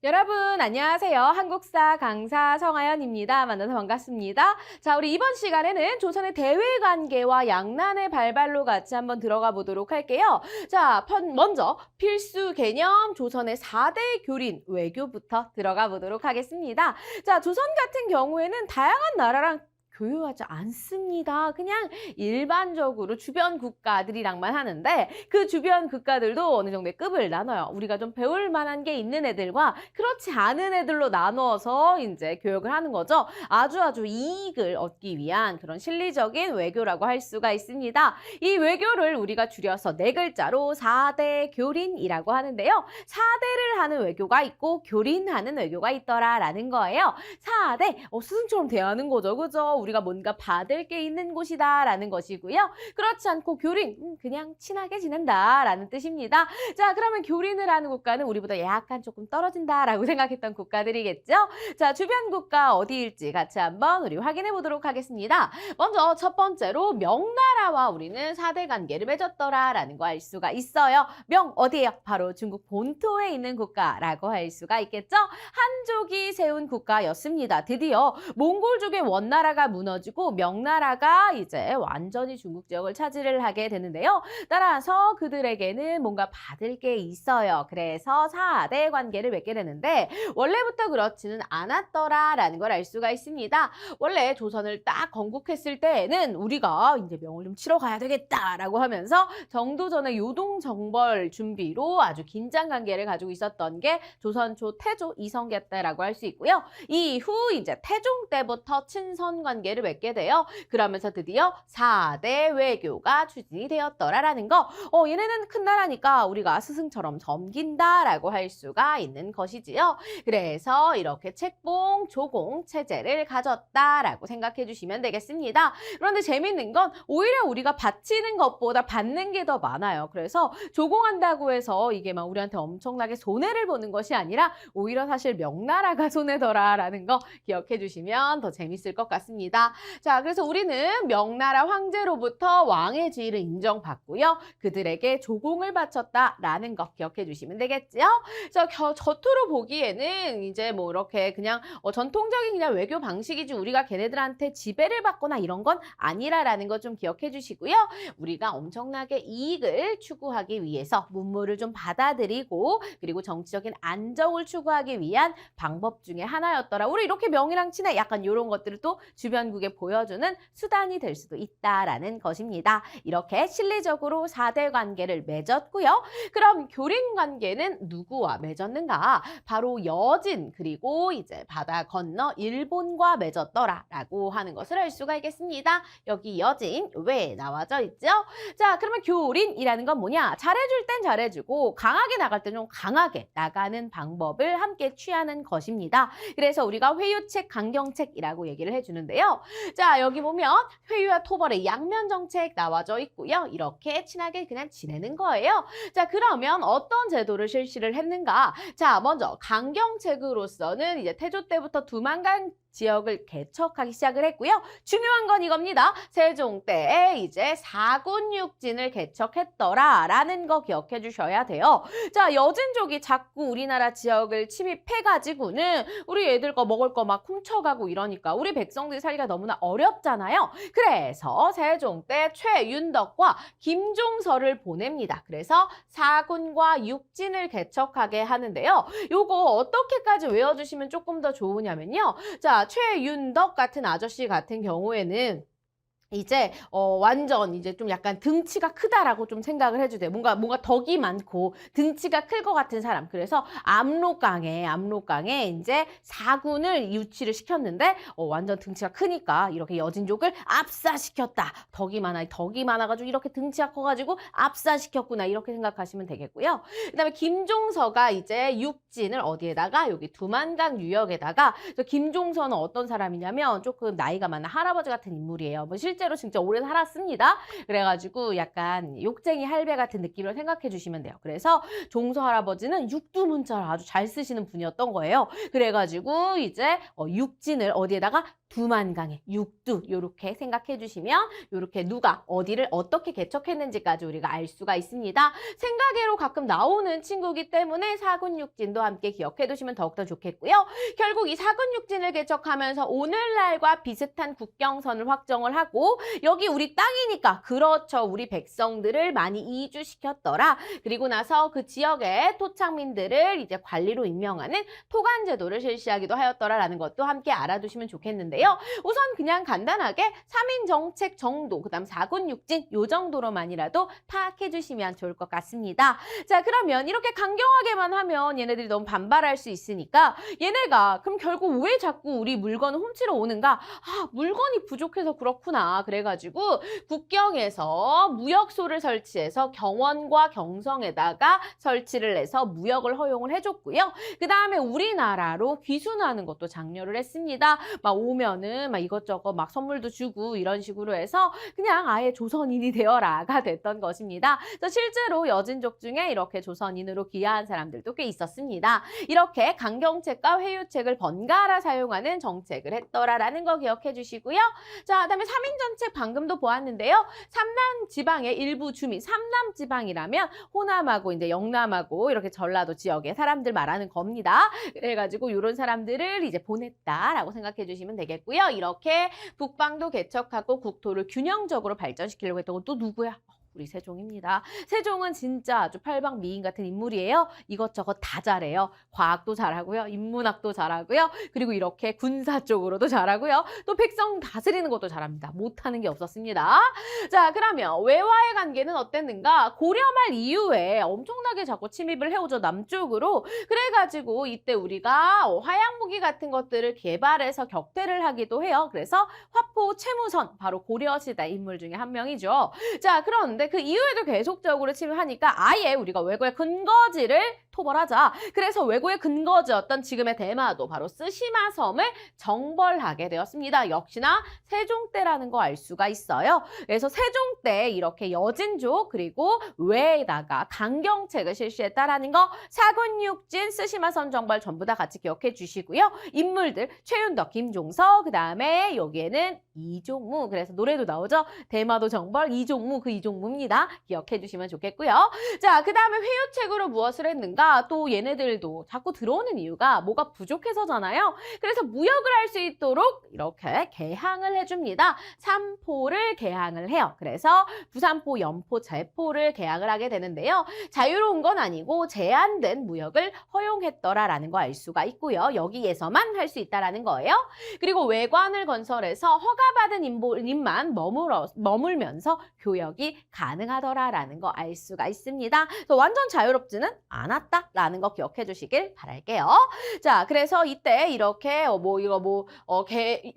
여러분 안녕하세요. 한국사 강사 성하연입니다. 만나서 반갑습니다. 자, 우리 이번 시간에는 조선의 대외관계와 양난의 발발로 같이 한번 들어가 보도록 할게요. 자, 먼저 필수 개념 조선의 4대 교린 외교부터 들어가 보도록 하겠습니다. 자, 조선 같은 경우에는 다양한 나라랑 교류하지 않습니다. 그냥 일반적으로 주변 국가들이랑만 하는데 그 주변 국가들도 어느 정도의 급을 나눠요. 우리가 좀 배울 만한 게 있는 애들과 그렇지 않은 애들로 나누어서 이제 교육을 하는 거죠. 아주 이익을 얻기 위한 그런 실리적인 외교라고 할 수가 있습니다. 이 외교를 우리가 줄여서 네 글자로 4대 교린이라고 하는데요. 4대를 하는 외교가 있고 교린하는 외교가 있더라라는 거예요. 4대, 스승처럼 대하는 거죠. 그죠? 우리가 뭔가 받을 게 있는 곳이다라는 것이고요. 그렇지 않고 교린, 그냥 친하게 지낸다라는 뜻입니다. 자, 그러면 교린을 하는 국가는 우리보다 약간 조금 떨어진다라고 생각했던 국가들이겠죠? 자, 주변 국가 어디일지 같이 한번 우리 확인해 보도록 하겠습니다. 먼저 첫 번째로 명나라와 우리는 4대 관계를 맺었더라라는 거 알 수가 있어요. 명 어디예요? 바로 중국 본토에 있는 국가라고 할 수가 있겠죠? 한족이 세운 국가였습니다. 드디어 몽골족의 원나라가 무너지고 명나라가 이제 완전히 중국 지역을 차지를 하게 되는데요. 따라서 그들에게는 뭔가 받을 게 있어요. 그래서 4대 관계를 맺게 되는데 원래부터 그렇지는 않았더라라는 걸 알 수가 있습니다. 원래 조선을 딱 건국했을 때에는 우리가 이제 명을 좀 치러 가야 되겠다라고 하면서 정도전의 요동정벌 준비로 아주 긴장 관계를 가지고 있었던 게 조선 초 태조 이성계 때라고 할 수 있고요. 이후 이제 태종 때부터 친선 관계를 맺게 돼요. 그러면서 드디어 4대 외교가 추진이 되었더라라는 거. 얘네는 큰 나라니까 우리가 스승처럼 섬긴다라고 할 수가 있는 것이지요. 그래서 이렇게 책봉, 조공 체제를 가졌다라고 생각해 주시면 되겠습니다. 그런데 재밌는 건 오히려 우리가 바치는 것보다 받는 게 더 많아요. 그래서 조공한다고 해서 이게 막 우리한테 엄청나게 손해를 보는 것이 아니라 오히려 사실 명나라가 손해더라라는 거 기억해 주시면 더 재밌을 것 같습니다. 자, 그래서 우리는 명나라 황제로부터 왕의 지위를 인정받고요. 그들에게 조공을 바쳤다라는 거 기억해 주시면 되겠죠? 자, 겉으로 보기에는 이제 뭐 이렇게 그냥 전통적인 그냥 외교 방식이지 우리가 걔네들한테 지배를 받거나 이런 건 아니라라는 거 좀 기억해 주시고요. 우리가 엄청나게 이익을 추구하기 위해서 문물을 좀 받아들이고 그리고 정치적인 안정을 추구하기 위한 방법 중에 하나였더라. 우리 이렇게 명이랑 친해 약간 이런 것들을 또 주변국에 보여주는 수단이 될 수도 있다라는 것입니다. 이렇게 실리적으로 4대 관계를 맺었고요. 그럼 교린 관계는 누구와 맺었는가? 바로 여진 그리고 이제 바다 건너 일본과 맺었더라라고 하는 것을 알 수가 있겠습니다. 여기 여진 왜 나와져 있죠? 자, 그러면 교린이라는 건 뭐냐? 잘해줄 땐 잘해주고 강하게 나갈 땐 좀 강하게 나가는 방법을 함께 취하는 것입니다. 그래서 우리가 회유책, 강경책이라고 얘기를 해주는데요. 자, 여기 보면 회유와 토벌의 양면 정책 나와져 있고요. 이렇게 친하게 그냥 지내는 거예요. 자, 그러면 어떤 제도를 실시를 했는가? 자, 먼저 강경책으로서는 이제 태조 때부터 두만강 지역을 개척하기 시작을 했고요. 중요한 건 이겁니다. 세종 때에 이제 사군육진을 개척했더라라는 거 기억해 주셔야 돼요. 자, 여진족이 자꾸 우리나라 지역을 침입해가지고는 우리 애들 거 먹을 거 막 훔쳐가고 이러니까 우리 백성들이 살기가 너무나 어렵잖아요. 그래서 세종 때 최윤덕과 김종서를 보냅니다. 그래서 사군과 육진을 개척하게 하는데요. 요거 어떻게까지 외워주시면 조금 더 좋으냐면요. 자, 최윤덕 같은 아저씨 같은 경우에는 이제 완전 이제 좀 약간 등치가 크다라고 좀 생각을 해주세요. 뭔가 덕이 많고 등치가 클 것 같은 사람. 그래서 압록강에 이제 사군을 유치를 시켰는데 완전 등치가 크니까 이렇게 여진족을 압사시켰다. 덕이 많아가지고 이렇게 등치가 커가지고 압사시켰구나 이렇게 생각하시면 되겠고요. 그다음에 김종서가 이제 육진을 어디에다가 여기 두만강 유역에다가 김종서는 어떤 사람이냐면 조금 나이가 많은 할아버지 같은 인물이에요. 뭐 실제 실제로 진짜 오래 살았습니다. 그래가지고 약간 욕쟁이 할배 같은 느낌으로 생각해 주시면 돼요. 그래서 종서 할아버지는 육두문자를 아주 잘 쓰시는 분이었던 거예요. 그래가지고 이제 육진을 어디에다가 두만강에 육두 요렇게 생각해 주시면 요렇게 누가 어디를 어떻게 개척했는지까지 우리가 알 수가 있습니다. 생각외로 가끔 나오는 친구이기 때문에 사군육진도 함께 기억해 두시면 더욱더 좋겠고요. 결국 이 사군육진을 개척하면서 오늘날과 비슷한 국경선을 확정을 하고 여기 우리 땅이니까 그렇죠. 우리 백성들을 많이 이주시켰더라. 그리고 나서 그 지역의 토착민들을 이제 관리로 임명하는 토관제도를 실시하기도 하였더라라는 것도 함께 알아두시면 좋겠는데요. 우선 그냥 간단하게 3인 정책 정도, 그다음 4군 6진 요 정도로만이라도 파악해 주시면 좋을 것 같습니다. 자, 그러면 이렇게 강경하게만 하면 얘네들이 너무 반발할 수 있으니까 얘네가 그럼 결국 왜 자꾸 우리 물건을 훔치러 오는가? 아, 물건이 부족해서 그렇구나. 그래가지고 국경에서 무역소를 설치해서 경원과 경성에다가 설치를 해서 무역을 허용을 해줬고요. 그 다음에 우리나라로 귀순하는 것도 장려를 했습니다. 막 오면은 막 이것저것 막 선물도 주고 이런 식으로 해서 그냥 아예 조선인이 되어라가 됐던 것입니다. 그래서 실제로 여진족 중에 이렇게 조선인으로 귀화한 사람들도 꽤 있었습니다. 이렇게 강경책과 회유책을 번갈아 사용하는 정책을 했더라라는 거 기억해 주시고요. 자, 그다음에 3인 정책 방금도 보았는데요. 삼남 지방의 일부 주민, 삼남 지방이라면 호남하고 이제 영남하고 이렇게 전라도 지역의 사람들 말하는 겁니다. 그래가지고 이런 사람들을 이제 보냈다라고 생각해 주시면 되겠고요. 이렇게 북방도 개척하고 국토를 균형적으로 발전시키려고 했던 건 또 누구야? 우리 세종입니다. 세종은 진짜 아주 팔방미인 같은 인물이에요. 이것저것 다 잘해요. 과학도 잘하고요. 인문학도 잘하고요. 그리고 이렇게 군사 쪽으로도 잘하고요. 또 백성 다스리는 것도 잘합니다. 못하는 게 없었습니다. 자, 그러면 외와의 관계는 어땠는가? 고려 말 이후에 엄청나게 자꾸 침입을 해오죠. 남쪽으로. 그래가지고 이때 우리가 화약무기 같은 것들을 개발해서 격퇴를 하기도 해요. 그래서 화포 채무선, 바로 고려시대 인물 중에 한 명이죠. 자, 그런데 그 이후에도 계속적으로 침입하니까 아예 우리가 외고의 근거지를 토벌하자. 그래서 외고의 근거지였던 지금의 대마도 바로 쓰시마 섬을 정벌하게 되었습니다. 역시나 세종 때라는 거 알 수가 있어요. 그래서 세종 때 이렇게 여진족 그리고 외에다가 강경책을 실시했다라는 거 사군육진 쓰시마 섬 정벌 전부 다 같이 기억해 주시고요. 인물들 최윤덕, 김종서 그다음에 여기에는 이종무 그래서 노래도 나오죠. 대마도 정벌 이종무 그 이종무입니다. 기억해 주시면 좋겠고요. 자, 그다음에 회유책으로 무엇을 했는가? 또 얘네들도 자꾸 들어오는 이유가 뭐가 부족해서잖아요. 그래서 무역을 할 수 있도록 이렇게 개항을 해줍니다. 삼포를 개항을 해요. 그래서 부산포, 연포, 제포를 개항을 하게 되는데요. 자유로운 건 아니고 제한된 무역을 허용했더라라는 거 알 수가 있고요. 여기에서만 할 수 있다라는 거예요. 그리고 외관을 건설해서 허가받은 인만 머물면서 교역이 가능하더라라는 거 알 수가 있습니다. 그래서 완전 자유롭지는 않았다라는 거 기억해 주시길 바랄게요. 자, 그래서 이때 이렇게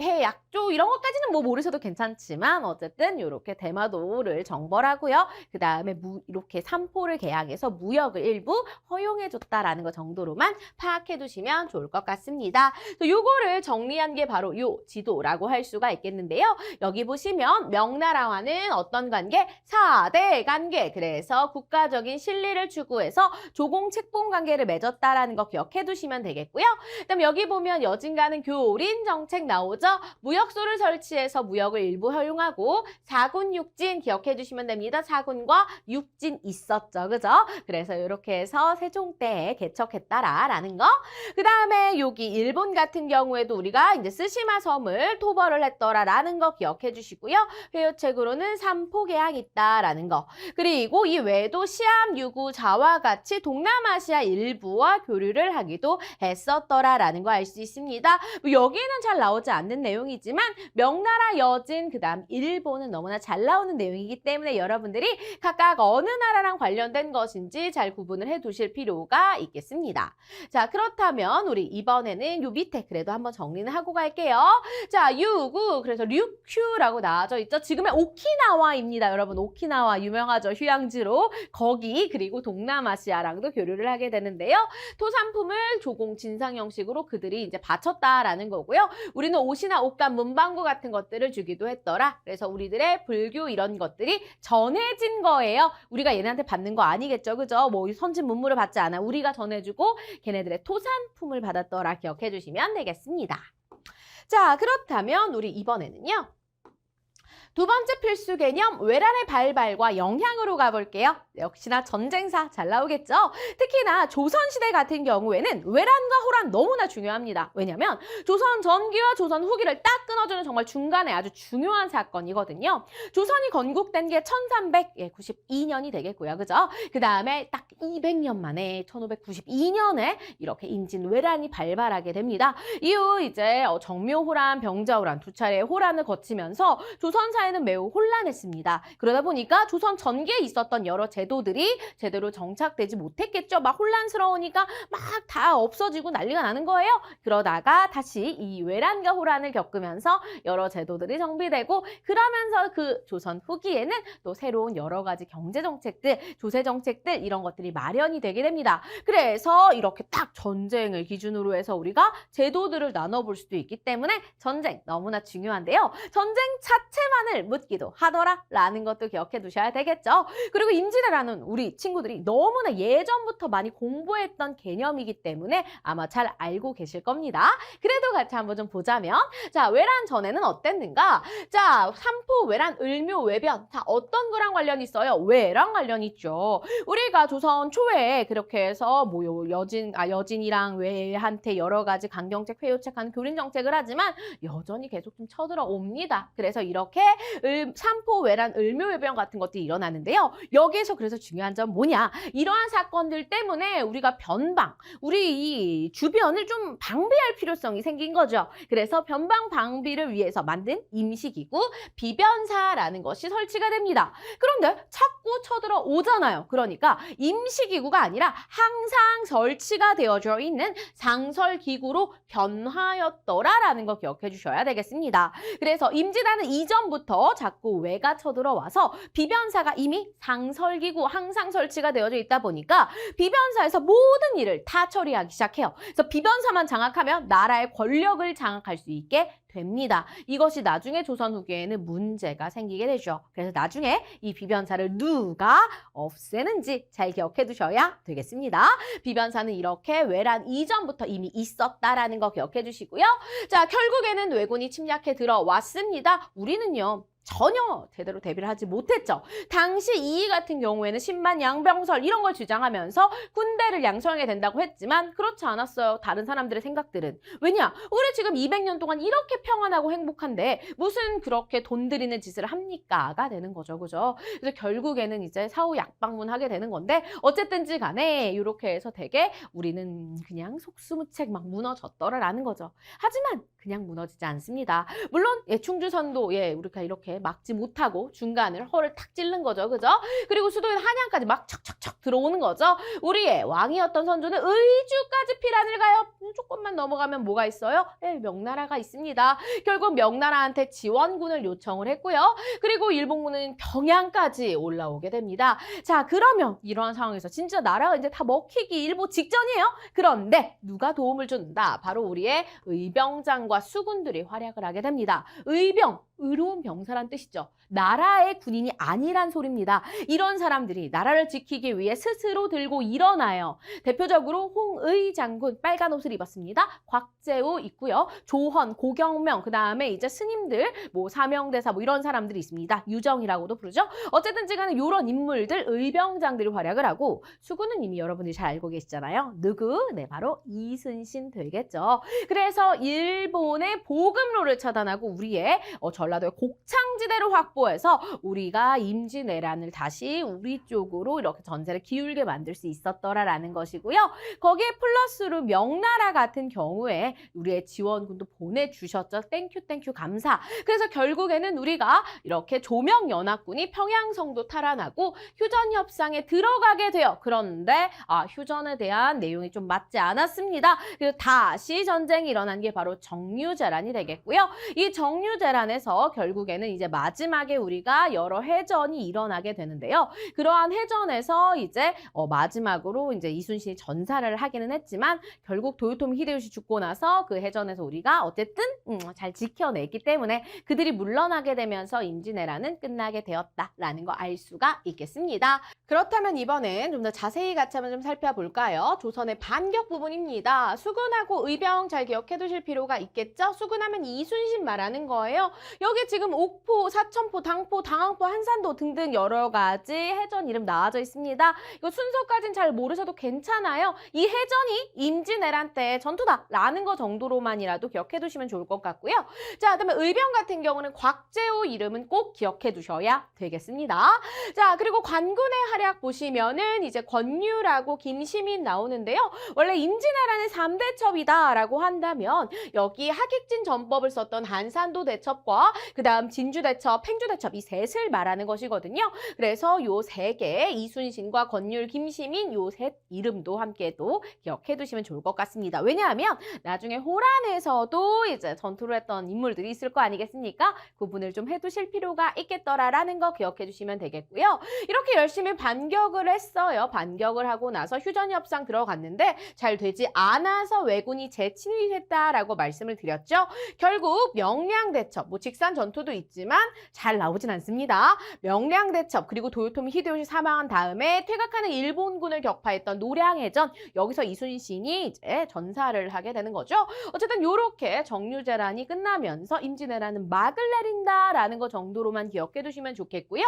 해약조 이런 것까지는 뭐 모르셔도 괜찮지만 어쨌든 이렇게 대마도를 정벌하고요. 그 다음에 이렇게 삼포를 개항해서 무역을 일부 허용해 줬다라는 거 정도로만 파악해 두시면 좋을 것 같습니다. 요거를 정리한 게 바로 요 지도라고 할 수가 있겠는데요. 여기 보시면 명나라와는 어떤 관계? 4대 관계. 그래서 국가적인 신리를 추구해서 조공 책봉 관계를 맺었다라는 거 기억해 두시면 되겠고요. 그다음 여기 보면 여진과는 교린 정책 나오죠. 무역소를 설치해서 무역을 일부 허용하고 4군 6진 기억해 주시면 됩니다. 4군과 6진 있었죠. 그죠? 그래서 이렇게 해서 세종 때에 개척했다라는 거. 그다음에 여기 일본 같은 경우에도 우리가 이제 쓰시마 섬을 토벌을 했더라라는 거 기억해 주시고요. 회유책으로는 삼포개항 있다라는 거. 그리고 이 외에도 시암, 유구, 자와 같이 동남아시아 일부와 교류를 하기도 했었더라라는 거 알 수 있습니다. 여기는 잘 나오지 않는 내용이지만 명나라, 여진, 그다음 일본은 너무나 잘 나오는 내용이기 때문에 여러분들이 각각 어느 나라랑 관련된 것인지 잘 구분을 해두실 필요가 있겠습니다. 자, 그렇다면 우리 이번에는 요 밑에 그래도 한번 정리는 하고 갈게요. 자, 유구 그래서 그래서 류큐라고 나와져 있죠. 지금의 오키나와입니다. 여러분 오키나와 유명하죠. 휴양지로. 거기 그리고 동남아시아랑도 교류를 하게 되는데요. 토산품을 조공 진상 형식으로 그들이 이제 바쳤다라는 거고요. 우리는 옷이나 옷감, 문방구 같은 것들을 주기도 했더라. 그래서 우리들의 불교 이런 것들이 전해진 거예요. 우리가 얘네한테 받는 거 아니겠죠. 그죠? 뭐 선진 문물을 받지 않아. 우리가 전해주고 걔네들의 토산품을 받았더라. 기억해 주시면 되겠습니다. 자, 그렇다면 우리 이번에는요. 두 번째 필수 개념 외란의 발발과 영향으로 가볼게요. 역시나 전쟁사 잘 나오겠죠? 특히나 조선시대 같은 경우에는 외란과 호란 너무나 중요합니다. 왜냐하면 조선 전기와 조선 후기를 딱 끊어주는 정말 중간에 아주 중요한 사건이거든요. 조선이 건국된 게 1392년이 되겠고요. 그죠? 그 다음에 딱 200년 만에 1592년에 이렇게 임진 외란이 발발하게 됩니다. 이후 이제 정묘호란, 병자호란 두 차례의 호란을 거치면서 조선 사회는 매우 혼란했습니다. 그러다 보니까 조선 전기에 있었던 여러 제도들이 제대로 정착되지 못했겠죠. 막 혼란스러우니까 막 다 없어지고 난리가 나는 거예요. 그러다가 다시 이 외란과 호란을 겪으면서 여러 제도들이 정비되고 그러면서 그 조선 후기에는 또 새로운 여러 가지 경제 정책들, 조세 정책들 이런 것들이 마련이 되게 됩니다. 그래서 이렇게 딱 전쟁을 기준으로 해서 우리가 제도들을 나눠볼 수도 있기 때문에 전쟁 너무나 중요한데요. 전쟁 자체만을 묻기도 하더라라는 것도 기억해 두셔야 되겠죠. 그리고 임진왜란은 우리 친구들이 너무나 예전부터 많이 공부했던 개념이기 때문에 아마 잘 알고 계실 겁니다. 그래도 같이 한번 좀 보자면 자, 외란 전에는 어땠는가? 자, 삼포, 외란, 을묘, 외변 다 어떤 거랑 관련이 있어요? 외랑 관련이 있죠. 우리가 조선 초에 그렇게 해서 뭐 여진이랑 외한테 여러 가지 강경책, 회유책한 교린 정책을 하지만 여전히 계속 좀 쳐들어옵니다. 그래서 이렇게 삼포, 외란, 을묘, 외변 같은 것들이 일어나는데요. 여기에서 그래서 중요한 점 뭐냐? 이러한 사건들 때문에 우리가 변방, 우리 이 주변을 좀 방비할 필요성이 생긴 거죠. 그래서 변방 방비를 위해서 만든 임시기구 비변사라는 것이 설치가 됩니다. 그런데 자꾸 쳐들어오잖아요. 그러니까 임시기구가 아니라 항상 설치가 되어져 있는 상설기구로 변화였더라라는 거 기억해 주셔야 되겠습니다. 그래서 임진왜란 이전부터 자꾸 외가 쳐들어와서 비변사가 이미 상설기구 항상 설치가 되어져 있다 보니까 비변사에서 모든 일을 다 처리하기 시작해요. 그래서 비변사만 장악하면 나라의 권력을 장악할 수 있게 됩니다. 이것이 나중에 조선 후기에는 문제가 생기게 되죠. 그래서 나중에 이 비변사를 누가 없애는지 잘 기억해 두셔야 되겠습니다. 비변사는 이렇게 외란 이전부터 이미 있었다라는 거 기억해 주시고요. 자, 결국에는 왜군이 침략해 들어왔습니다. 우리는요. 전혀 제대로 대비를 하지 못했죠. 당시 이이 같은 경우에는 10만 양병설 이런 걸 주장하면서 군대를 양성하게 된다고 했지만 그렇지 않았어요. 다른 사람들의 생각들은. 왜냐? 우리 지금 200년 동안 이렇게 평안하고 행복한데 무슨 그렇게 돈 들이는 짓을 합니까?가 되는 거죠. 그죠? 그래서 결국에는 이제 사후 약방문 하게 되는 건데 어쨌든지 간에 이렇게 해서 되게 우리는 그냥 속수무책 막 무너졌더라라는 거죠. 하지만 그냥 무너지지 않습니다. 물론 충주선도 우리가 이렇게 막지 못하고 중간을 허를 탁 찔른 거죠. 그죠? 그리고 수도인 한양까지 막 척척척 들어오는 거죠. 우리의 왕이었던 선조는 의주까지 피란을 가요. 조금만 넘어가면 뭐가 있어요? 명나라가 있습니다. 결국 명나라한테 지원군을 요청을 했고요. 그리고 일본군은 평양까지 올라오게 됩니다. 자, 그러면 이러한 상황에서 진짜 나라가 이제 다 먹히기 일보 직전이에요. 그런데 누가 도움을 준다? 바로 우리의 의병장과 수군들이 활약을 하게 됩니다. 의병, 의로운 병사란 뜻이죠. 나라의 군인이 아니란 소리입니다. 이런 사람들이 나라를 지키기 위해 스스로 들고 일어나요. 대표적으로 홍의 장군 빨간 옷을 입었습니다. 곽재우 있고요. 조헌, 고경명, 그 다음에 이제 스님들, 뭐 사명대사 뭐 이런 사람들이 있습니다. 유정이라고도 부르죠. 어쨌든지 간에 이런 인물들, 의병장들이 활약을 하고 수군은 이미 여러분들이 잘 알고 계시잖아요. 누구? 네, 바로 이순신 되겠죠. 그래서 일본의 보급로를 차단하고 우리의 전라도의 곡창지대를 확보해서 우리가 임진왜란을 다시 우리 쪽으로 이렇게 전세를 기울게 만들 수 있었더라라는 것이고요. 거기에 플러스로 명나라 같은 경우에 우리의 지원군도 보내주셨죠. 땡큐 땡큐 감사. 그래서 결국에는 우리가 이렇게 조명연합군이 평양성도 탈환하고 휴전협상에 들어가게 돼요. 그런데 휴전에 대한 내용이 좀 맞지 않았습니다. 그래서 다시 전쟁이 일어난 게 바로 정류재란이 되겠고요. 이 정류재란에서 결국에는 이제 마지막에 우리가 여러 해전이 일어나게 되는데요. 그러한 해전에서 이제 마지막으로 이제 이순신이 전사를 하기는 했지만 결국 도요토미 히데요시 죽고 나서 그 해전에서 우리가 어쨌든 잘 지켜냈기 때문에 그들이 물러나게 되면서 임진왜란은 끝나게 되었다라는 거 알 수가 있겠습니다. 그렇다면 이번엔 좀 더 자세히 같이 한번 좀 살펴볼까요? 조선의 반격 부분입니다. 수군하고 의병 잘 기억해 두실 필요가 있겠죠? 수군하면 이순신 말하는 거예요. 여기 지금 옥포, 사천포, 당포, 당항포, 한산도 등등 여러 가지 해전 이름 나와져 있습니다. 이거 순서까지는 잘 모르셔도 괜찮아요. 이 해전이 임진왜란 때 전투다라는 거 정도로만이라도 기억해 두시면 좋을 것 같고요. 자, 그다음에 의병 같은 경우는 곽재우 이름은 꼭 기억해 두셔야 되겠습니다. 자, 그리고 관군의 활약 보시면은 이제 권유라고 김시민 나오는데요. 원래 임진왜란의 3대 첩이다라고 한다면 여기 하객진 전법을 썼던 한산도 대첩과 그다음 진주 대첩, 팽주 대첩 이 셋을 말하는 것이거든요. 그래서 요 세 개, 이순신과 권율, 김시민 요 셋 이름도 함께 또 기억해 두시면 좋을 것 같습니다. 왜냐하면 나중에 호란에서도 이제 전투를 했던 인물들이 있을 거 아니겠습니까? 구분을 좀 해두실 필요가 있겠더라라는 거 기억해 주시면 되겠고요. 이렇게 열심히 반격을 했어요. 반격을 하고 나서 휴전협상 들어갔는데 잘 되지 않아서 왜군이 재침입했다라고 말씀을 드렸죠. 결국 명량대첩, 뭐 직산 전투도 있지만 잘 나오진 않습니다. 명량대첩 그리고 도요토미 히데요시 사망한 다음에 퇴각하는 일본군을 격파했던 노량해전 여기서 이순신이 이제 전사를 하게 되는 거죠. 어쨌든 이렇게 정류재란이 끝나면서 임진왜란은 막을 내린다라는 거 정도로만 기억해 두시면 좋겠고요.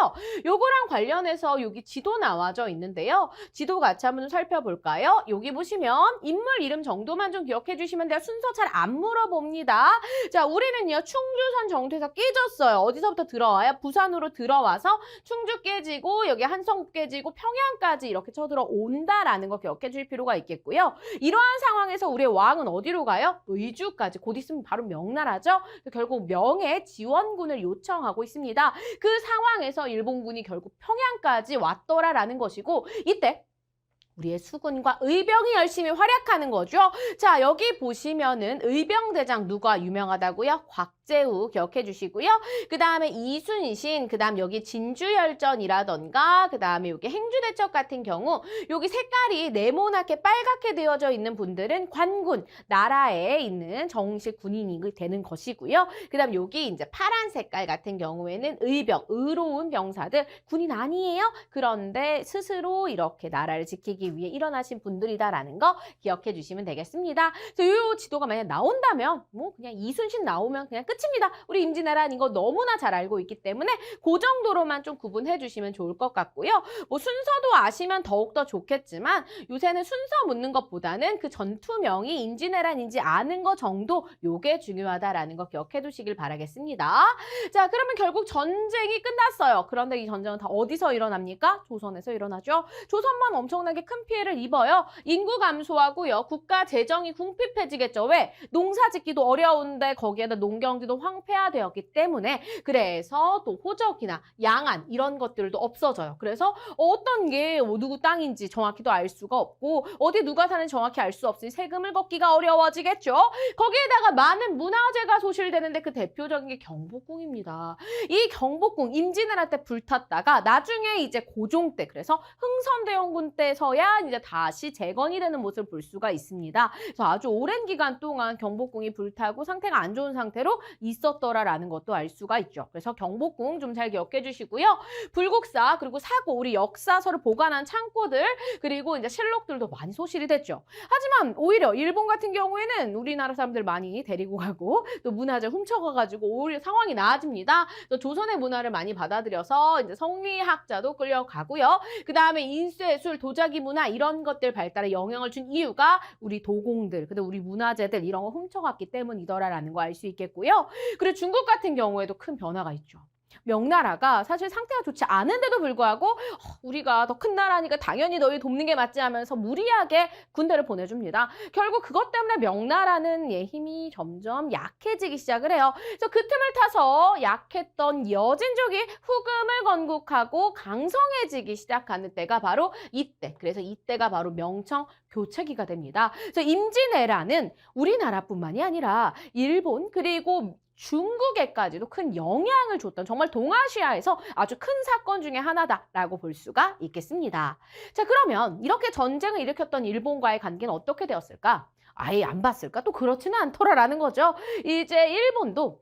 요거랑 관련해서 여기 지도 나와져 있는데요. 지도 같이 한번 좀 살펴볼까요? 여기 보시면 인물 이름 정도만 좀 기억해 주시면 돼요. 순서 잘 안 물어봅니다. 자, 우리는요. 충주선 정도에서 깨졌어요. 어디서부터 들어와요? 부산으로 들어와서 충주 깨지고 여기 한성읍 깨지고 평양까지 이렇게 쳐들어온다라는 거 기억해 주실 필요가 있겠고요. 이러한 상황에서 우리의 왕은 어디로 가요? 의주까지. 곧 있으면 바로 명나라죠. 결국 명의 지원군을 요청하고 있습니다. 그 상황에서 일본군이 결국 평양까지 왔더라라는 것이고 이때 우리의 수군과 의병이 열심히 활약하는 거죠. 자, 여기 보시면은 의병대장 누가 유명하다고요? 곽재우 기억해 주시고요. 그 다음에 이순신, 그 다음 여기 진주열전이라던가 그 다음에 여기 행주대첩 같은 경우 여기 색깔이 네모나게 빨갛게 되어져 있는 분들은 관군, 나라에 있는 정식 군인이 되는 것이고요. 그 다음 여기 이제 파란 색깔 같은 경우에는 의병, 의로운 병사들, 군인 아니에요? 그런데 스스로 이렇게 나라를 지키기 위해 일어나신 분들이다라는 거 기억해 주시면 되겠습니다. 그래서 이 지도가 만약 나온다면 뭐 그냥 이순신 나오면 그냥 끝입니다. 우리 임진왜란 이거 너무나 잘 알고 있기 때문에 그 정도로만 좀 구분해 주시면 좋을 것 같고요. 뭐 순서도 아시면 더욱더 좋겠지만 요새는 순서 묻는 것보다는 그 전투명이 임진왜란인지 아는 거 정도 요게 중요하다라는 거 기억해 두시길 바라겠습니다. 자, 그러면 결국 전쟁이 끝났어요. 그런데 이 전쟁은 다 어디서 일어납니까? 조선에서 일어나죠. 조선만 엄청나게 큰 피해를 입어요. 인구 감소하고요. 국가 재정이 궁핍해지겠죠. 왜? 농사 짓기도 어려운데 거기에다 농경지도 황폐화되었기 때문에 그래서 또 호적이나 양안 이런 것들도 없어져요. 그래서 어떤 게 누구 땅인지 정확히도 알 수가 없고 어디 누가 사는지 정확히 알 수 없으니 세금을 걷기가 어려워지겠죠. 거기에다가 많은 문화재가 소실되는데 그 대표적인 게 경복궁입니다. 이 경복궁 임진왜란 때 불탔다가 나중에 이제 고종 때 그래서 흥선대원군 때서야 이제 다시 재건이 되는 모습을 볼 수가 있습니다. 그래서 아주 오랜 기간 동안 경복궁이 불타고 상태가 안 좋은 상태로 있었더라라는 것도 알 수가 있죠. 그래서 경복궁 좀 잘 기억해 주시고요. 불국사 그리고 사고 우리 역사서를 보관한 창고들 그리고 이제 실록들도 많이 소실이 됐죠. 하지만 오히려 일본 같은 경우에는 우리나라 사람들 많이 데리고 가고 또 문화재 훔쳐가가지고 오히려 상황이 나아집니다. 또 조선의 문화를 많이 받아들여서 이제 성리학자도 끌려가고요. 그 다음에 인쇄술, 도자기 문화 이런 것들 발달에 영향을 준 이유가 우리 도공들, 근데 우리 문화재들 이런 거 훔쳐갔기 때문이더라라는 거 알 수 있겠고요. 그리고 중국 같은 경우에도 큰 변화가 있죠. 명나라가 사실 상태가 좋지 않은데도 불구하고 우리가 더 큰 나라니까 당연히 너희 돕는 게 맞지 하면서 무리하게 군대를 보내줍니다. 결국 그것 때문에 명나라는 힘이 점점 약해지기 시작을 해요. 그래서 그 틈을 타서 약했던 여진족이 후금을 건국하고 강성해지기 시작하는 때가 바로 이때. 그래서 이때가 바로 명청 교체기가 됩니다. 그래서 임진왜란은 우리나라뿐만이 아니라 일본 그리고 중국에까지도 큰 영향을 줬던 정말 동아시아에서 아주 큰 사건 중에 하나다라고 볼 수가 있겠습니다. 자, 그러면 이렇게 전쟁을 일으켰던 일본과의 관계는 어떻게 되었을까? 아예 안 봤을까? 또 그렇지는 않더라라는 거죠. 이제 일본도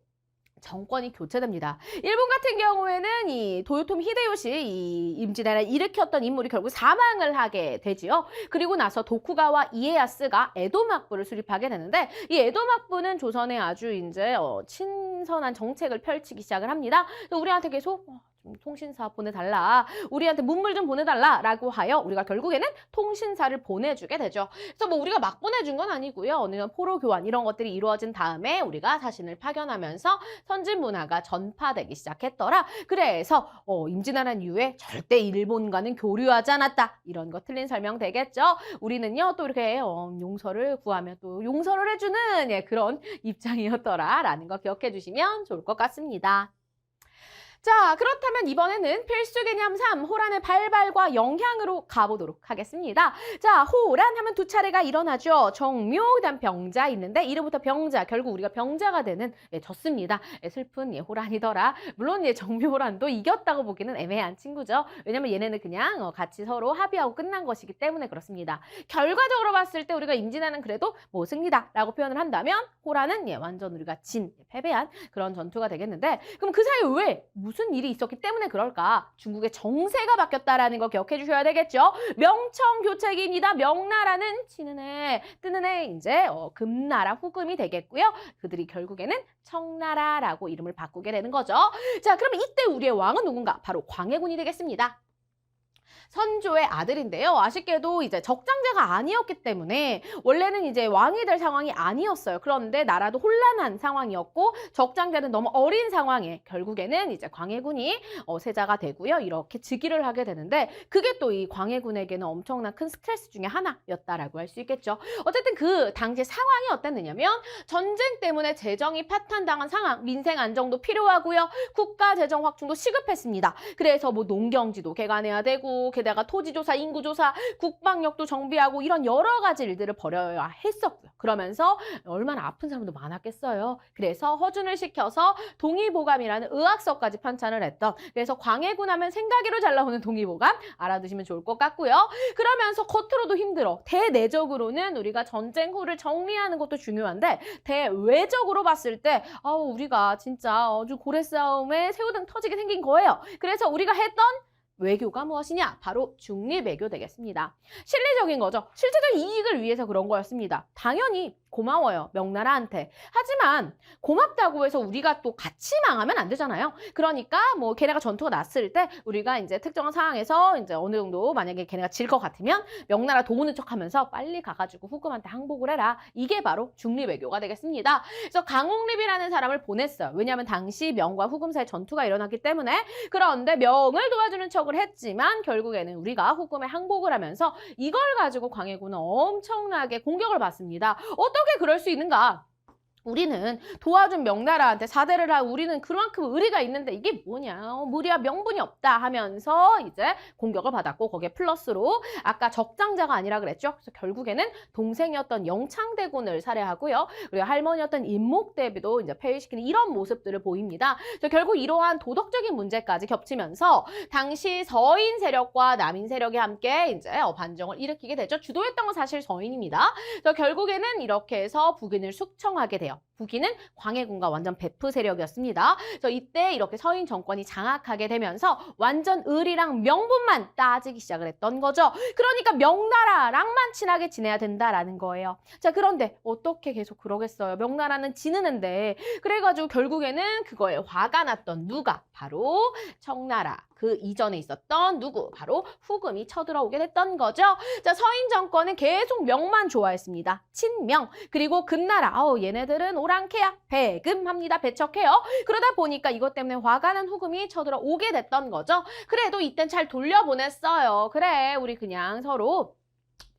정권이 교체됩니다. 일본 같은 경우에는 이 도요토미 히데요시 이 임진왜란을 일으켰던 인물이 결국 사망을 하게 되지요. 그리고 나서 도쿠가와 이에야스가 에도 막부를 수립하게 되는데 이 에도 막부는 조선에 아주 이제 친선한 정책을 펼치기 시작을 합니다. 우리한테 계속 좀 통신사 보내달라. 우리한테 문물 좀 보내달라라고 하여 우리가 결국에는 통신사를 보내주게 되죠. 그래서 뭐 우리가 막 보내준 건 아니고요. 어느 정도 포로 교환 이런 것들이 이루어진 다음에 우리가 사신을 파견하면서 선진 문화가 전파되기 시작했더라. 그래서 임진왜란 이후에 절대 일본과는 교류하지 않았다. 이런 거 틀린 설명 되겠죠. 우리는요 또 이렇게 용서를 구하면 또 용서를 해주는 그런 입장이었더라라는 거 기억해 주시면 좋을 것 같습니다. 자, 그렇다면 이번에는 필수 개념 3, 호란의 발발과 영향으로 가보도록 하겠습니다. 자, 호란 하면 두 차례가 일어나죠. 정묘, 그다음 병자 있는데 이름부터 병자, 결국 우리가 병자가 되는 졌습니다. 슬픈 호란이더라. 물론 정묘 호란도 이겼다고 보기는 애매한 친구죠. 왜냐면 얘네는 그냥 같이 서로 합의하고 끝난 것이기 때문에 그렇습니다. 결과적으로 봤을 때 우리가 임진왜란은 그래도 뭐 승리다라고 표현을 한다면 호란은 완전 우리가 패배한 그런 전투가 되겠는데 그럼 그 사이에 왜 무슨 일이 있었기 때문에 그럴까? 중국의 정세가 바뀌었다라는 거 기억해 주셔야 되겠죠? 명청 교체기입니다. 명나라는 지는 해, 뜨는 해 이제 금나라 후금이 되겠고요. 그들이 결국에는 청나라라고 이름을 바꾸게 되는 거죠. 자, 그러면 이때 우리의 왕은 누군가? 바로 광해군이 되겠습니다. 선조의 아들인데요. 아쉽게도 이제 적장자가 아니었기 때문에 원래는 이제 왕이 될 상황이 아니었어요. 그런데 나라도 혼란한 상황이었고 적장자는 너무 어린 상황에 결국에는 이제 광해군이 세자가 되고요. 이렇게 즉위를 하게 되는데 그게 또 이 광해군에게는 엄청난 큰 스트레스 중에 하나였다라고 할 수 있겠죠. 어쨌든 그 당시 상황이 어땠느냐면 전쟁 때문에 재정이 파탄당한 상황, 민생 안정도 필요하고요. 국가 재정 확충도 시급했습니다. 그래서 뭐 농경지도 개간해야 되고 게다가 토지조사, 인구조사, 국방력도 정비하고 이런 여러 가지 일들을 벌여야 했었고요. 그러면서 얼마나 아픈 사람도 많았겠어요. 그래서 허준을 시켜서 동의보감이라는 의학서까지 편찬을 했던 그래서 광해군 하면 생가기로 잘 나오는 동의보감 알아두시면 좋을 것 같고요. 그러면서 겉으로도 힘들어. 대내적으로는 우리가 전쟁 후를 정리하는 것도 중요한데 대외적으로 봤을 때 우리가 진짜 아주 고래 싸움에 새우등 터지게 생긴 거예요. 그래서 우리가 했던 외교가 무엇이냐? 바로 중립외교 되겠습니다. 실리적인 거죠. 실제적 이익을 위해서 그런 거였습니다. 당연히 고마워요. 명나라한테. 하지만 고맙다고 해서 우리가 또 같이 망하면 안 되잖아요. 그러니까 뭐 걔네가 전투가 났을 때 우리가 이제 특정한 상황에서 이제 어느 정도 만약에 걔네가 질 것 같으면 명나라 도우는 척하면서 빨리 가가지고 후금한테 항복을 해라. 이게 바로 중립외교가 되겠습니다. 그래서 강홍립이라는 사람을 보냈어요. 왜냐하면 당시 명과 후금 사이 전투가 일어났기 때문에 그런데 명을 도와주는 척을 했지만 결국에는 우리가 후금에 항복을 하면서 이걸 가지고 광해군은 엄청나게 공격을 받습니다. 어떻게 그럴 수 있는가? 우리는 도와준 명나라한테 사대를 하고 우리는 그만큼 의리가 있는데 이게 뭐냐 무리야 명분이 없다 하면서 이제 공격을 받았고 거기에 플러스로 아까 적장자가 아니라 그랬죠. 그래서 결국에는 동생이었던 영창대군을 살해하고요. 그리고 할머니였던 임목대비도 이제 폐위시키는 이런 모습들을 보입니다. 그래서 결국 이러한 도덕적인 문제까지 겹치면서 당시 서인 세력과 남인 세력이 함께 이제 반정을 일으키게 되죠. 주도했던 건 사실 서인입니다. 그래서 결국에는 이렇게 해서 북인을 숙청하게 돼요. 북인은 광해군과 완전 베프 세력이었습니다. 그래서 이때 이렇게 서인 정권이 장악하게 되면서 완전 의리랑 명분만 따지기 시작을 했던 거죠. 그러니까 명나라랑만 친하게 지내야 된다라는 거예요. 자, 그런데 어떻게 계속 그러겠어요? 명나라는 지느는데 그래가지고 결국에는 그거에 화가 났던 누가? 바로 청나라. 그 이전에 있었던 누구? 바로 후금이 쳐들어오게 됐던 거죠. 자, 서인 정권은 계속 명만 좋아했습니다. 친명. 그리고 금나라. 얘네들은 오랑캐야 배금합니다. 배척해요. 그러다 보니까 이것 때문에 화가 난 후금이 쳐들어오게 됐던 거죠. 그래도 이땐 잘 돌려보냈어요. 그래 우리 그냥 서로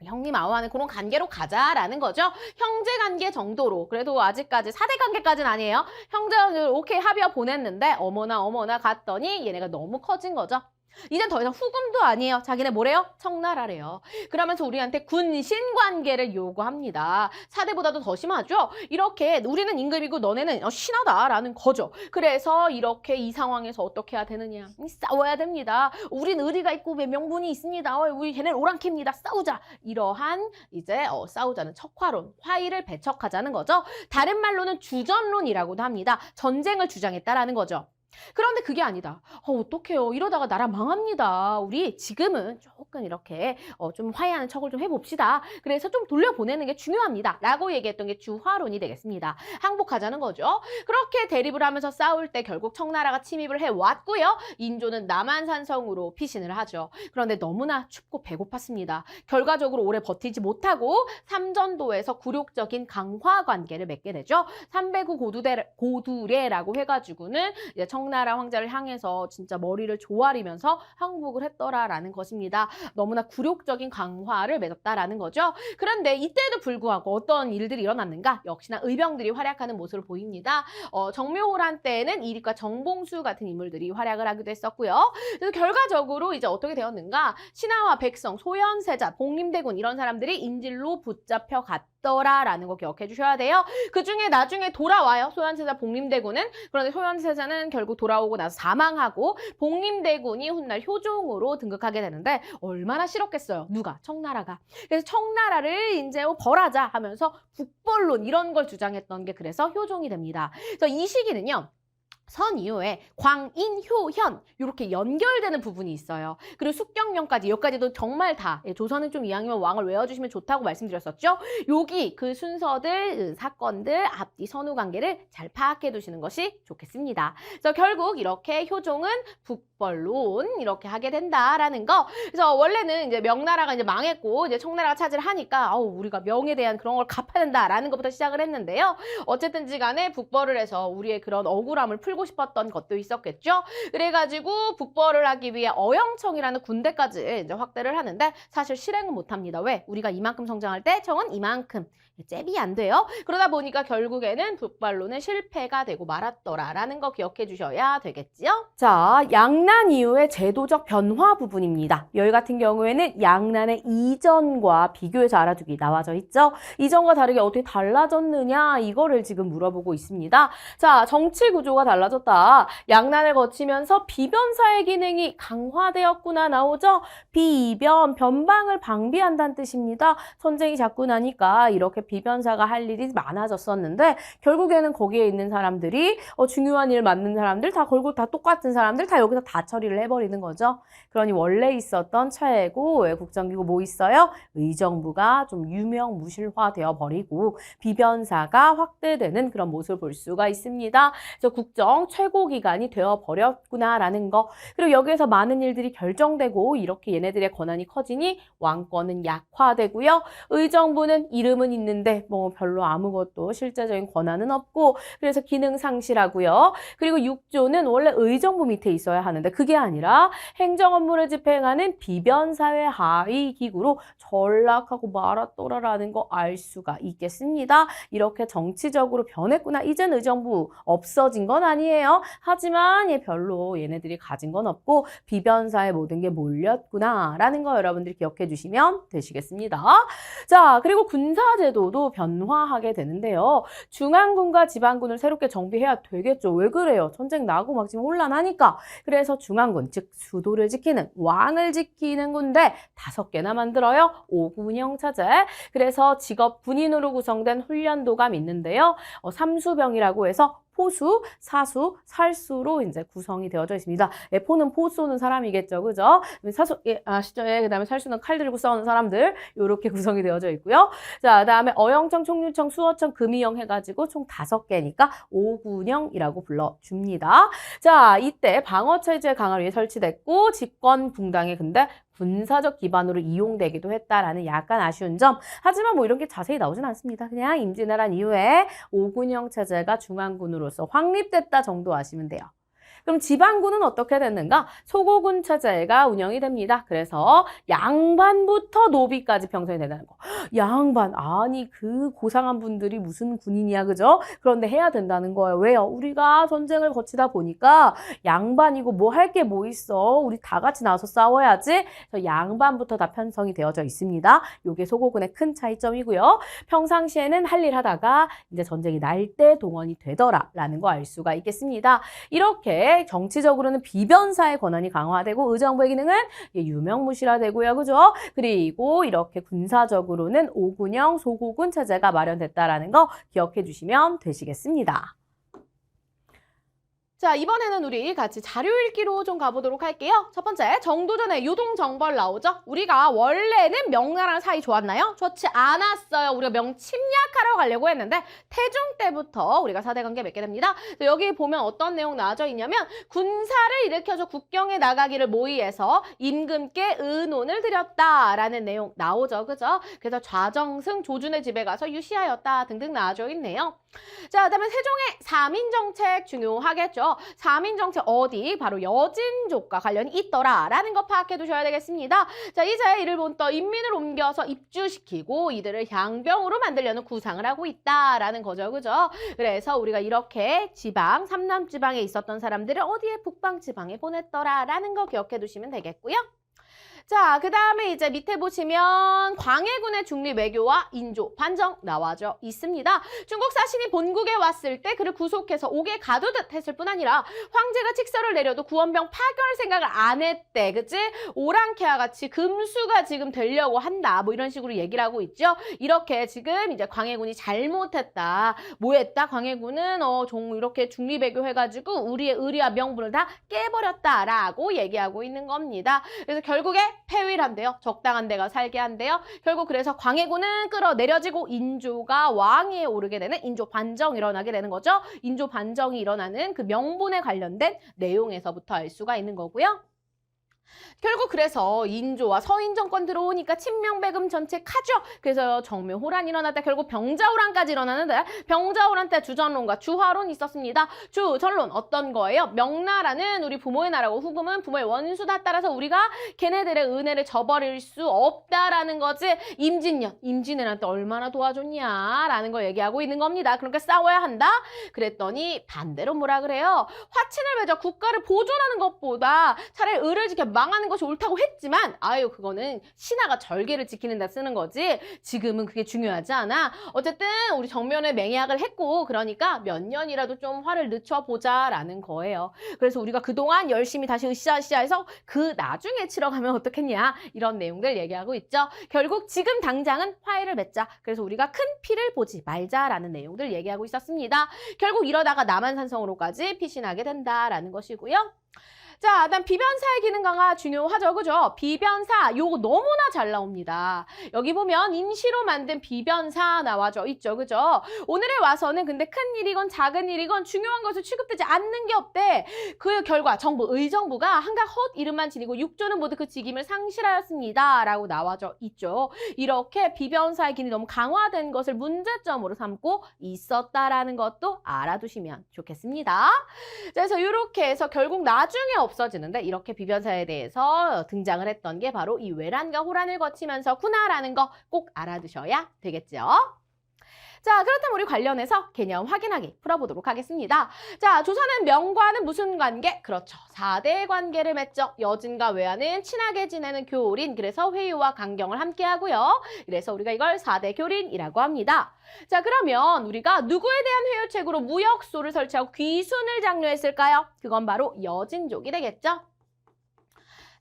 형님 아우하는 그런 관계로 가자라는 거죠. 형제 관계 정도로. 그래도 아직까지 4대 관계까지는 아니에요. 형제를 오케이 합의어 보냈는데 어머나 갔더니 얘네가 너무 커진 거죠. 이젠 더 이상 후금도 아니에요. 자기네 뭐래요? 청나라래요. 그러면서 우리한테 군신 관계를 요구합니다. 4대보다도 더 심하죠? 이렇게 우리는 임금이고 너네는 신하다라는 거죠. 그래서 이렇게 이 상황에서 어떻게 해야 되느냐? 싸워야 됩니다. 우린 의리가 있고 명분이 있습니다. 우리 걔네는 오랑캐입니다. 싸우자. 이러한 이제 싸우자는 척화론, 화의를 배척하자는 거죠. 다른 말로는 주전론이라고도 합니다. 전쟁을 주장했다라는 거죠. 그런데 그게 아니다. 어떡해요. 이러다가 나라 망합니다. 우리 지금은 조금 이렇게 좀 화해하는 척을 좀 해봅시다. 그래서 좀 돌려보내는 게 중요합니다. 라고 얘기했던 게 주화론이 되겠습니다. 항복하자는 거죠. 그렇게 대립을 하면서 싸울 때 결국 청나라가 침입을 해왔고요. 인조는 남한산성으로 피신을 하죠. 그런데 너무나 춥고 배고팠습니다. 결과적으로 오래 버티지 못하고 삼전도에서 굴욕적인 강화 관계를 맺게 되죠. 삼배구 고두례라고 해가지고는 이제 청나라 황제를 향해서 진짜 머리를 조아리면서 항복을 했더라라는 것입니다. 너무나 굴욕적인 강화를 맺었다라는 거죠. 그런데 이때에도 불구하고 어떤 일들이 일어났는가? 역시나 의병들이 활약하는 모습을 보입니다. 정묘호란 때에는 이립과 정봉수 같은 인물들이 활약을 하기도 했었고요. 그래서 결과적으로 이제 어떻게 되었는가? 신하와 백성, 소현세자, 복림대군 이런 사람들이 인질로 붙잡혀 갔더라라는 거 기억해 주셔야 돼요. 그 중에 나중에 돌아와요. 소현세자, 복림대군은. 그런데 소현세자는 결국 돌아오고 나서 사망하고 복림대군이 훗날 효종으로 등극하게 되는데 얼마나 싫었겠어요. 누가? 청나라가. 그래서 청나라를 이제 벌하자 하면서 북벌론 이런 걸 주장했던 게 그래서 효종이 됩니다. 그래서 이 시기는요. 선 이후에 광인, 효현 이렇게 연결되는 부분이 있어요. 그리고 숙경령까지 여기까지도 정말 다 조선은 좀 이왕이면 왕을 외워주시면 좋다고 말씀드렸었죠. 여기 그 순서들, 사건들, 앞뒤 선후 관계를 잘 파악해 두시는 것이 좋겠습니다. 그래서 결국 이렇게 효종은 북벌론 이렇게 하게 된다라는 거. 그래서 원래는 이제 명나라가 이제 망했고 이제 청나라가 차지를 하니까 우리가 명에 대한 그런 걸 갚아야 된다라는 것부터 시작을 했는데요. 어쨌든지 간에 북벌을 해서 우리의 그런 억울함을 풀고 싶었던 것도 있었겠죠. 그래가지고 북벌을 하기 위해 어영청이라는 군대까지 이제 확대를 하는데 사실 실행은 못합니다. 왜? 우리가 이만큼 성장할 때 청은 이만큼 잽이 안 돼요. 그러다 보니까 결국에는 북벌론은 실패가 되고 말았더라라는 거 기억해 주셔야 되겠지요. 자, 양난 이후의 제도적 변화 부분입니다. 여기 같은 경우에는 양난의 이전과 비교해서 알아두기 나와져 있죠. 이전과 다르게 어떻게 달라졌느냐 이거를 지금 물어보고 있습니다. 자, 정치 구조가 달라졌다. 양난을 거치면서 비변사의 기능이 강화되었구나 나오죠. 비변, 변방을 방비한다는 뜻입니다. 전쟁이 자꾸 나니까 이렇게 비변사가 할 일이 많아졌었는데 결국에는 거기에 있는 사람들이 중요한 일 맡는 사람들 다 걸고 다 똑같은 사람들 다 여기서 다 처리를 해버리는 거죠. 그러니 원래 있었던 최고의 국정기구 뭐 있어요? 의정부가 좀 유명무실화되어 버리고 비변사가 확대되는 그런 모습을 볼 수가 있습니다. 그래서 국정 최고기관이 되어 버렸구나라는 거. 그리고 여기에서 많은 일들이 결정되고 이렇게 얘네들의 권한이 커지니 왕권은 약화되고요. 의정부는 이름은 있는데 뭐 별로 아무것도 실제적인 권한은 없고 그래서 기능 상실하고요. 그리고 6조는 원래 의정부 밑에 있어야 하는데 그게 아니라 행정 업무를 집행하는 비변사회 하위 기구로 전락하고 말았더라라는 거 알 수가 있겠습니다. 이렇게 정치적으로 변했구나. 이젠 의정부 없어진 건 아니에요. 하지만 별로 얘네들이 가진 건 없고 비변사에 모든 게 몰렸구나라는 거 여러분들이 기억해 주시면 되시겠습니다. 자, 그리고 군사제도도 변화하게 되는데요. 중앙군과 지방군을 새롭게 정비해야 되겠죠. 왜 그래요? 전쟁 나고 막 지금 혼란하니까. 그래서 중앙군, 즉 수도를 지키는 왕을 지키는 군대 5개나 만들어요. 5군형 체제. 그래서 직업 군인으로 구성된 훈련도감이 있는데요. 삼수병이라고 해서 포수, 사수, 살수로 이제 구성이 되어져 있습니다. 포는 포 쏘는 사람이겠죠. 그죠? 사수, 아시죠? 그 다음에 살수는 칼 들고 싸우는 사람들. 이렇게 구성이 되어져 있고요. 자, 그 다음에 어영청, 총류청, 수어청, 금이영 해가지고 총 5개니까 5군형이라고 불러줍니다. 자, 이때 방어체제 강화를 위해 설치됐고, 집권 붕당에 근데 군사적 기반으로 이용되기도 했다라는 약간 아쉬운 점. 하지만 뭐 이런 게 자세히 나오진 않습니다. 그냥 임진왜란 이후에 오군영 체제가 중앙군으로서 확립됐다 정도 아시면 돼요. 그럼 지방군은 어떻게 됐는가? 소고군 체제가 운영이 됩니다. 그래서 양반부터 노비까지 평정이 된다는 거. 양반, 아니 그 고상한 분들이 무슨 군인이야, 그죠? 그런데 해야 된다는 거예요. 왜요? 우리가 전쟁을 거치다 보니까 양반이고 뭐 할 게 뭐 있어. 우리 다 같이 나와서 싸워야지. 그래서 양반부터 다 편성이 되어져 있습니다. 요게 소고군의 큰 차이점이고요. 평상시에는 할 일 하다가 이제 전쟁이 날 때 동원이 되더라라는 거 알 수가 있겠습니다. 이렇게 정치적으로는 비변사의 권한이 강화되고 의정부의 기능은 유명무실화되고요. 그죠? 그리고 이렇게 군사적으로는 오군영 소고군 체제가 마련됐다라는 거 기억해 주시면 되시겠습니다. 자, 이번에는 우리 같이 자료 읽기로 좀 가보도록 할게요. 첫 번째, 정도전에 유동정벌 나오죠? 우리가 원래는 명나라랑 사이 좋았나요? 좋지 않았어요. 우리가 명 침략하러 가려고 했는데 태종 때부터 우리가 사대관계 맺게 됩니다. 여기 보면 어떤 내용 나와져 있냐면 군사를 일으켜서 국경에 나가기를 모의해서 임금께 의논을 드렸다라는 내용 나오죠. 그죠? 그래서 좌정승 조준의 집에 가서 유시하였다 등등 나와져 있네요. 자, 그다음에 세종의 사민정책 중요하겠죠. 사민정책 어디? 바로 여진족과 관련이 있더라라는 거 파악해 두셔야 되겠습니다. 자, 이제 이를 본떠 인민을 옮겨서 입주시키고 이들을 향병으로 만들려는 구상을 하고 있다라는 거죠. 그죠? 그래서 우리가 이렇게 지방, 삼남지방에 있었던 사람들을 어디에 북방지방에 보냈더라라는 거 기억해 두시면 되겠고요. 자, 그 다음에 이제 밑에 보시면 광해군의 중립 외교와 인조, 반정 나와져 있습니다. 중국 사신이 본국에 왔을 때 그를 구속해서 옥에 가두듯 했을 뿐 아니라 황제가 직서를 내려도 구원병 파견할 생각을 안 했대. 그치? 오랑캐와 같이 금수가 지금 되려고 한다. 뭐 이런 식으로 얘기를 하고 있죠. 이렇게 지금 이제 광해군이 잘못했다. 뭐 했다? 광해군은 이렇게 중립 외교 해가지고 우리의 의리와 명분을 다 깨버렸다라고 얘기하고 있는 겁니다. 그래서 결국에 폐위한대요. 적당한 데가 살게 한대요. 결국 그래서 광해군은 끌어내려지고 인조가 왕위에 오르게 되는 인조 반정이 일어나게 되는 거죠. 인조 반정이 일어나는 그 명분에 관련된 내용에서부터 알 수가 있는 거고요. 결국 그래서 인조와 서인 정권 들어오니까 친명배금 전책하죠. 그래서 정묘호란이 일어났다. 결국 병자호란까지 일어나는데 병자호란 때 주전론과 주화론이 있었습니다. 주전론 어떤 거예요? 명나라는 우리 부모의 나라고 후금은 부모의 원수다. 따라서 우리가 걔네들의 은혜를 저버릴 수 없다라는 거지. 임진왜란때 얼마나 도와줬냐라는 걸 얘기하고 있는 겁니다. 그러니까 싸워야 한다? 그랬더니 반대로 뭐라 그래요? 화친을 맺어 국가를 보존하는 것보다 차라리 을을 지켜 망하는 것이 옳다고 했지만 그거는 신하가 절개를 지키는 데 쓰는 거지 지금은 그게 중요하지 않아. 어쨌든 우리 정면에 맹약을 했고 그러니까 몇 년이라도 좀 화를 늦춰보자 라는 거예요. 그래서 우리가 그동안 열심히 다시 으쌰으쌰해서 그 나중에 치러 가면 어떻겠냐 이런 내용들 얘기하고 있죠. 결국 지금 당장은 화해를 맺자. 그래서 우리가 큰 피를 보지 말자라는 내용들 얘기하고 있었습니다. 결국 이러다가 남한산성으로까지 피신하게 된다라는 것이고요. 자, 일단 비변사의 기능 강화 중요하죠. 그죠? 비변사, 요거 너무나 잘 나옵니다. 여기 보면 임시로 만든 비변사 나와져 있죠. 그죠? 오늘에 와서는 근데 큰 일이건 작은 일이건 중요한 것을 취급되지 않는 게 없대. 그 결과 의정부가 한각 헛 이름만 지니고 육조는 모두 그 직임을 상실하였습니다. 라고 나와져 있죠. 이렇게 비변사의 기능이 너무 강화된 것을 문제점으로 삼고 있었다라는 것도 알아두시면 좋겠습니다. 그래서 이렇게 해서 결국 나중에 없어지는데 이렇게 비변사에 대해서 등장을 했던 게 바로 이 외란과 호란을 거치면서구나라는 거 꼭 알아두셔야 되겠죠. 자, 그렇다면 우리 관련해서 개념 확인하기 풀어보도록 하겠습니다. 자, 조선은 명과는 무슨 관계? 그렇죠. 4대 관계를 맺죠. 여진과 외아는 친하게 지내는 교린, 그래서 회유와 강경을 함께 하고요. 그래서 우리가 이걸 4대 교린이라고 합니다. 자, 그러면 우리가 누구에 대한 회유책으로 무역소를 설치하고 귀순을 장려했을까요? 그건 바로 여진족이 되겠죠.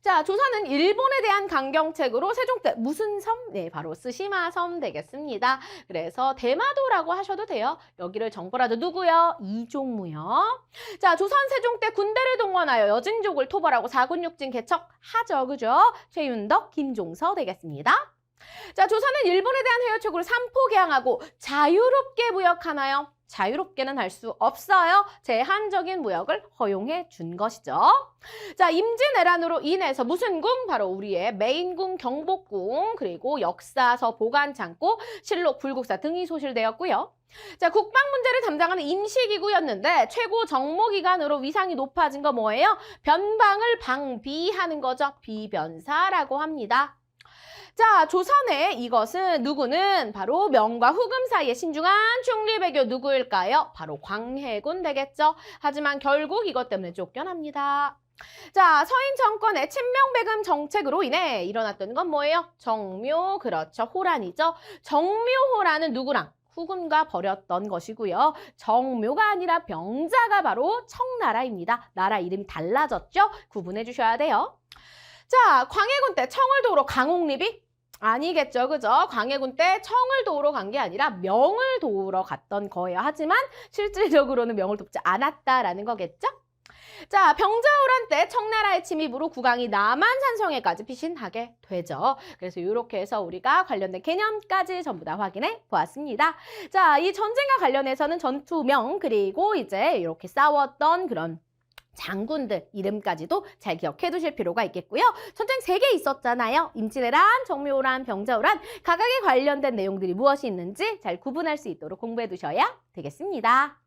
자, 조선은 일본에 대한 강경책으로 세종 때 무슨 섬? 네, 바로 스시마 섬 되겠습니다. 그래서 대마도라고 하셔도 돼요. 여기를 정벌하죠. 누구요? 이종무요. 자, 조선 세종 때 군대를 동원하여 여진족을 토벌하고 4군 6진 개척하죠. 그죠? 최윤덕, 김종서 되겠습니다. 자, 조선은 일본에 대한 회유 촉구를 삼포 개항하고 자유롭게 무역하나요? 자유롭게는 할 수 없어요. 제한적인 무역을 허용해 준 것이죠. 자, 임진왜란으로 인해서 무슨 궁? 바로 우리의 메인궁, 경복궁, 그리고 역사서 보관창고, 실록, 불국사 등이 소실되었고요. 자, 국방 문제를 담당하는 임시기구였는데 최고 정모기관으로 위상이 높아진 거 뭐예요? 변방을 방비하는 거죠. 비변사라고 합니다. 자, 조선의 이것은 누구는 바로 명과 후금 사이의 신중한 중립외교 누구일까요? 바로 광해군 되겠죠. 하지만 결국 이것 때문에 쫓겨납니다. 자, 서인 정권의 친명배금 정책으로 인해 일어났던 건 뭐예요? 정묘, 그렇죠. 호란이죠. 정묘호란은 누구랑? 후금과 벌였던 것이고요. 정묘가 아니라 병자가 바로 청나라입니다. 나라 이름이 달라졌죠? 구분해 주셔야 돼요. 자, 광해군 때 청을 도우러 강옥립이? 아니겠죠, 그죠? 광해군 때 청을 도우러 간 게 아니라 명을 도우러 갔던 거예요. 하지만 실질적으로는 명을 돕지 않았다라는 거겠죠? 자, 병자호란 때 청나라의 침입으로 국왕이 남한산성에까지 피신하게 되죠. 그래서 이렇게 해서 우리가 관련된 개념까지 전부 다 확인해 보았습니다. 자, 이 전쟁과 관련해서는 전투명 그리고 이제 이렇게 싸웠던 그런 장군들 이름까지도 잘 기억해 두실 필요가 있겠고요. 전쟁 3개 있었잖아요. 임진왜란, 정묘호란, 병자호란 각각에 관련된 내용들이 무엇이 있는지 잘 구분할 수 있도록 공부해 두셔야 되겠습니다.